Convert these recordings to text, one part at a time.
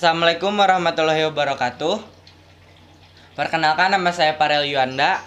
Assalamualaikum warahmatullahi wabarakatuh. Perkenalkan, nama saya Farel Yuanda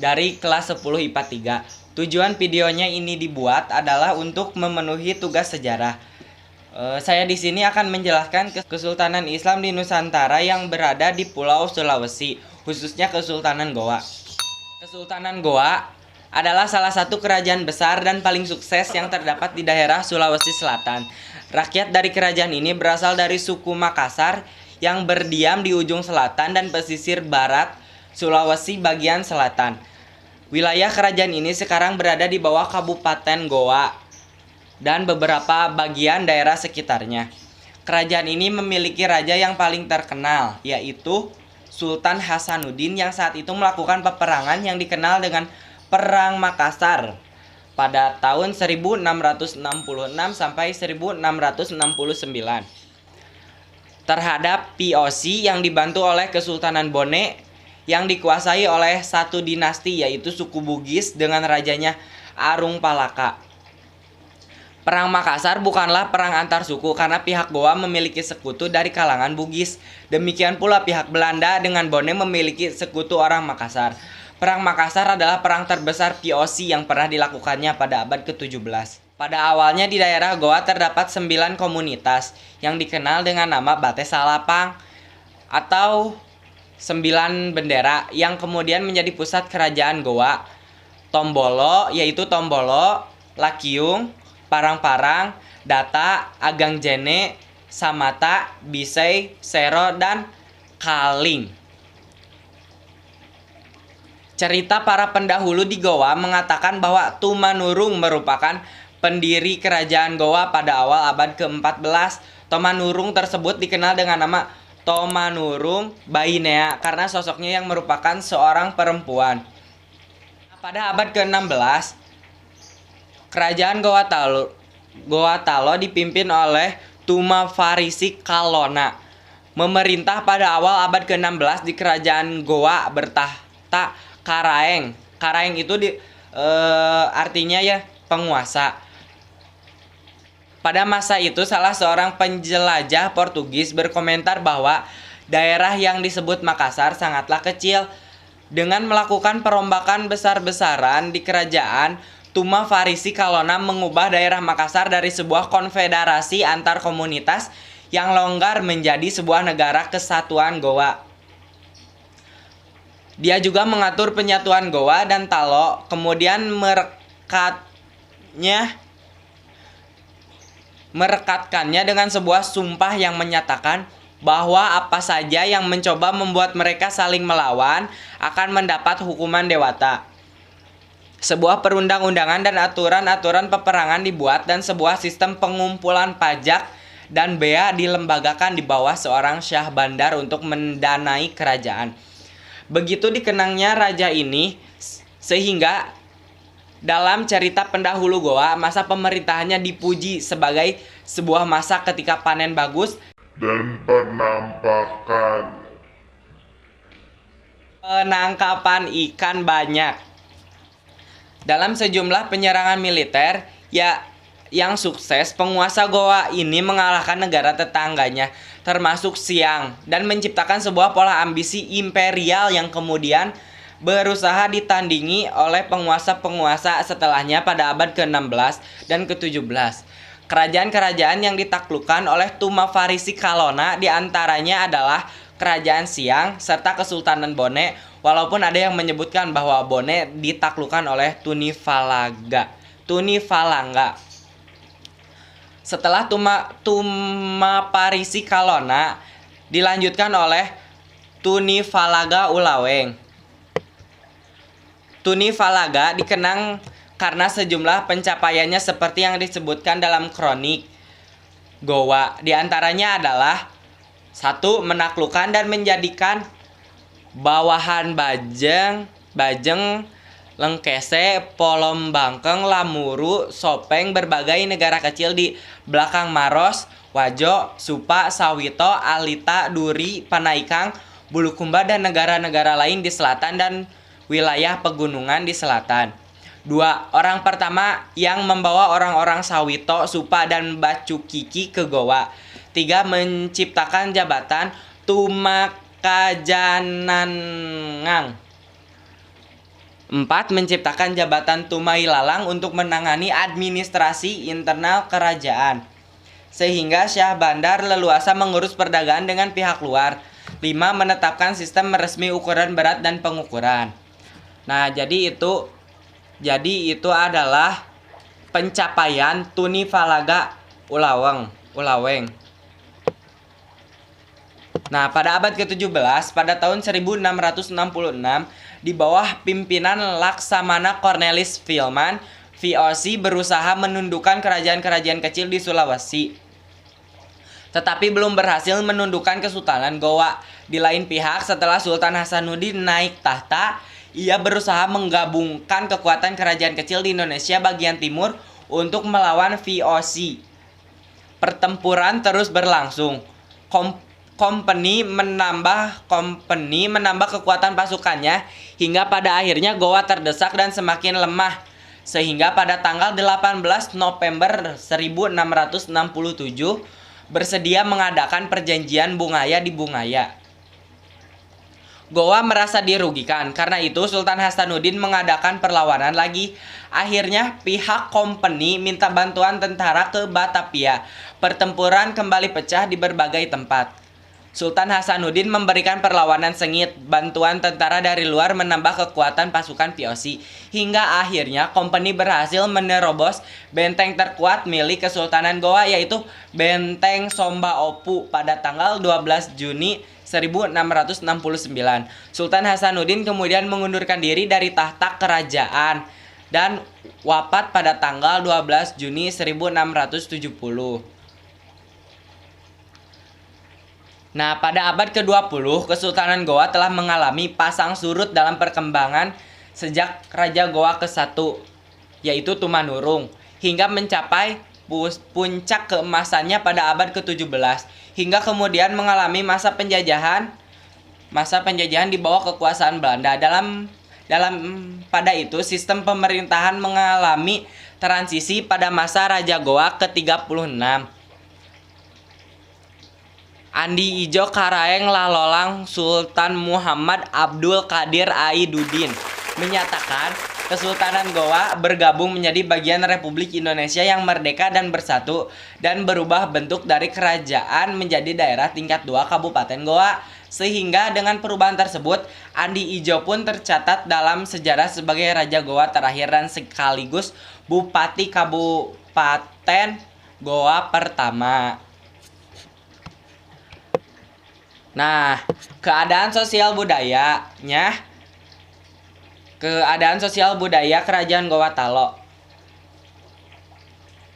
dari kelas 10 IPA 3. Tujuan videonya ini dibuat adalah untuk memenuhi tugas sejarah. Saya di sini akan menjelaskan Kesultanan Islam di Nusantara yang berada di Pulau Sulawesi, khususnya Kesultanan Goa. Kesultanan Goa adalah salah satu kerajaan besar dan paling sukses yang terdapat di daerah Sulawesi Selatan. Rakyat dari kerajaan ini berasal dari suku Makassar yang berdiam di ujung selatan dan pesisir barat Sulawesi bagian selatan. Wilayah kerajaan ini sekarang berada di bawah Kabupaten Goa dan beberapa bagian daerah sekitarnya. Kerajaan ini memiliki raja yang paling terkenal, yaitu Sultan Hasanuddin yang saat itu melakukan peperangan yang dikenal dengan Perang Makassar pada tahun 1666 sampai 1669 terhadap POC yang dibantu oleh Kesultanan Bone yang dikuasai oleh satu dinasti, yaitu suku Bugis dengan rajanya Arung Palaka. Perang Makassar bukanlah perang antar suku karena pihak Goa memiliki sekutu dari kalangan Bugis. Demikian pula pihak Belanda dengan Bone memiliki sekutu orang Makassar. Perang Makassar adalah perang terbesar POC yang pernah dilakukannya pada abad ke-17. Pada awalnya di daerah Goa terdapat 9 komunitas yang dikenal dengan nama Bate Salapang atau 9 bendera yang kemudian menjadi pusat kerajaan Goa. Tombolo yaitu Tombolo, Lakiung, Parang-Parang, Data, Agangjene, Samata, Bisei, Sero, dan Kaling. Cerita para pendahulu di Goa mengatakan bahwa Tumanurung merupakan pendiri kerajaan Goa pada awal abad ke-14. Tomanurung tersebut dikenal dengan nama Tomanurung Bainea karena sosoknya yang merupakan seorang perempuan. Pada abad ke-16, kerajaan Goa Talo dipimpin oleh Tuma Farisi Kalona. Memerintah pada awal abad ke-16 di kerajaan Goa bertahta Karaeng. Karaeng itu artinya ya penguasa. Pada masa itu salah seorang penjelajah Portugis berkomentar bahwa daerah yang disebut Makassar sangatlah kecil. Dengan melakukan perombakan besar-besaran di kerajaan, Tuma Farisi Kalona mengubah daerah Makassar dari sebuah konfederasi antar komunitas yang longgar menjadi sebuah negara kesatuan Goa. Dia juga mengatur penyatuan Goa dan Talo, kemudian merekatkannya dengan sebuah sumpah yang menyatakan bahwa apa saja yang mencoba membuat mereka saling melawan akan mendapat hukuman dewata. Sebuah perundang-undangan dan aturan-aturan peperangan dibuat dan sebuah sistem pengumpulan pajak dan bea dilembagakan di bawah seorang syah bandar untuk mendanai kerajaan. Begitu dikenangnya raja ini sehingga dalam cerita pendahulu Goa, masa pemerintahannya dipuji sebagai sebuah masa ketika panen bagus dan penangkapan ikan banyak. Dalam sejumlah penyerangan militer yang sukses, penguasa Goa ini mengalahkan negara tetangganya termasuk Siang dan menciptakan sebuah pola ambisi imperial yang kemudian berusaha ditandingi oleh penguasa-penguasa setelahnya pada abad ke-16 dan ke-17. Kerajaan-kerajaan yang ditaklukkan oleh Tuma Farisi Kalona diantaranya adalah Kerajaan Siang serta Kesultanan Bone, walaupun ada yang menyebutkan bahwa Bone ditaklukkan oleh Tunifalanga. Setelah Tuma Farisi Kalona dilanjutkan oleh Tunifalaga Ulaweng. Tunifalaga dikenang karena sejumlah pencapaiannya seperti yang disebutkan dalam kronik Goa. Di antaranya adalah 1. Menaklukkan dan menjadikan bawahan Bajeng, Lengkese, Polombangkeng, Lamuru, Sopeng, berbagai negara kecil di belakang Maros, Wajo, Supa, Sawito, Alita, Duri, Panaikang, Bulukumba, dan negara-negara lain di selatan dan wilayah pegunungan di selatan. 2. Orang pertama yang membawa orang-orang Sawito, Supa, dan Bacukiki ke Goa. 3. Menciptakan jabatan Tumakajanangang. 4. Menciptakan jabatan Tumailalang untuk menangani administrasi internal kerajaan, sehingga Syah Bandar leluasa mengurus perdagangan dengan pihak luar. 5. Menetapkan sistem resmi ukuran berat dan pengukuran. Nah, jadi itu adalah pencapaian Tuni Falaga Ulaweng. Nah, pada abad ke-17, pada tahun 1666, di bawah pimpinan Laksamana Cornelis Filman, VOC berusaha menundukkan kerajaan-kerajaan kecil di Sulawesi, tetapi belum berhasil menundukkan Kesultanan Goa. Di lain pihak, setelah Sultan Hasanuddin naik tahta, ia berusaha menggabungkan kekuatan kerajaan kecil di Indonesia bagian timur untuk melawan VOC. Pertempuran terus berlangsung. Company menambah kekuatan pasukannya hingga pada akhirnya Goa terdesak dan semakin lemah, sehingga pada tanggal 18 November 1667 bersedia mengadakan perjanjian Bungaya di Bungaya. Goa merasa dirugikan, karena itu Sultan Hasanuddin mengadakan perlawanan lagi. Akhirnya pihak Company minta bantuan tentara ke Batavia. Pertempuran kembali pecah di berbagai tempat. Sultan Hasanuddin memberikan perlawanan sengit. Bantuan tentara dari luar menambah kekuatan pasukan VOC. Hingga akhirnya Company berhasil menerobos benteng terkuat milik Kesultanan Goa, yaitu Benteng Somba Opu pada tanggal 12 Juni 1669. Sultan Hasanuddin kemudian mengundurkan diri dari tahta kerajaan dan wafat pada tanggal 12 Juni 1670. Nah, pada abad ke-20, Kesultanan Goa telah mengalami pasang surut dalam perkembangan sejak Raja Goa ke-1, yaitu Tumanurung, hingga mencapai puncak keemasannya pada abad ke-17, hingga kemudian mengalami masa penjajahan di bawah kekuasaan Belanda. Pada itu, sistem pemerintahan mengalami transisi pada masa Raja Goa ke-36. Andi Ijo Karaeng Lalolang Sultan Muhammad Abdul Qadir Aiduddin menyatakan Kesultanan Goa bergabung menjadi bagian Republik Indonesia yang merdeka dan bersatu, dan berubah bentuk dari kerajaan menjadi daerah tingkat 2 Kabupaten Goa. Sehingga dengan perubahan tersebut, Andi Ijo pun tercatat dalam sejarah sebagai Raja Goa terakhir dan sekaligus Bupati Kabupaten Goa pertama. Nah, keadaan sosial budaya Kerajaan Goa Talo.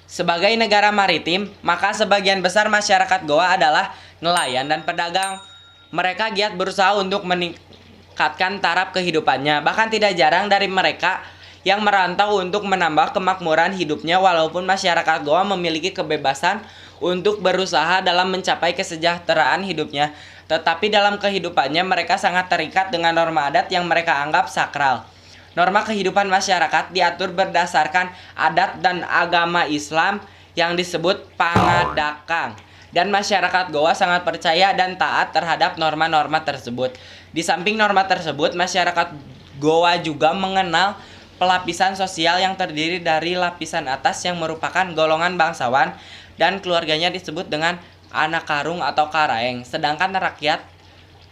Sebagai negara maritim, maka sebagian besar masyarakat Goa adalah nelayan dan pedagang. Mereka giat berusaha untuk meningkatkan taraf kehidupannya. Bahkan tidak jarang dari mereka yang merantau untuk menambah kemakmuran hidupnya, walaupun masyarakat Goa memiliki kebebasan untuk berusaha dalam mencapai kesejahteraan hidupnya. Tetapi dalam kehidupannya mereka sangat terikat dengan norma adat yang mereka anggap sakral. Norma kehidupan masyarakat diatur berdasarkan adat dan agama Islam yang disebut Pangadakang. Dan masyarakat Goa sangat percaya dan taat terhadap norma-norma tersebut. Di samping norma tersebut, masyarakat Goa juga mengenal pelapisan sosial yang terdiri dari lapisan atas yang merupakan golongan bangsawan dan keluarganya disebut dengan anak karung atau karaeng, sedangkan rakyat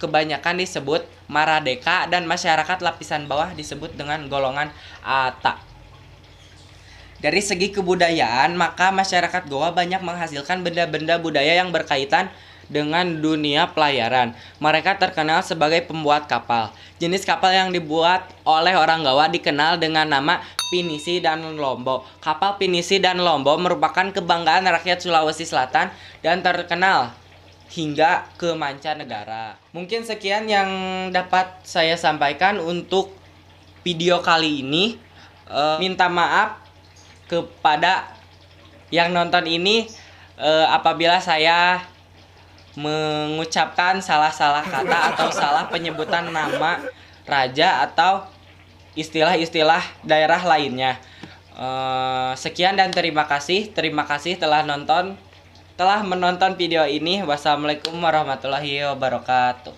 kebanyakan disebut maradeka dan masyarakat lapisan bawah disebut dengan golongan ata. Dari segi kebudayaan, maka masyarakat Goa banyak menghasilkan benda-benda budaya yang berkaitan dengan dunia pelayaran. Mereka terkenal sebagai pembuat kapal. Jenis kapal yang dibuat oleh orang Goa dikenal dengan nama Pinisi dan Lombo. Kapal Pinisi dan Lombo merupakan kebanggaan rakyat Sulawesi Selatan dan terkenal hingga ke mancanegara. Mungkin sekian yang dapat saya sampaikan untuk video kali ini. Minta maaf kepada yang nonton ini apabila saya mengucapkan salah-salah kata atau salah penyebutan nama raja atau istilah-istilah daerah lainnya. Sekian dan terima kasih. Terima kasih telah menonton video ini. Wassalamualaikum warahmatullahi wabarakatuh.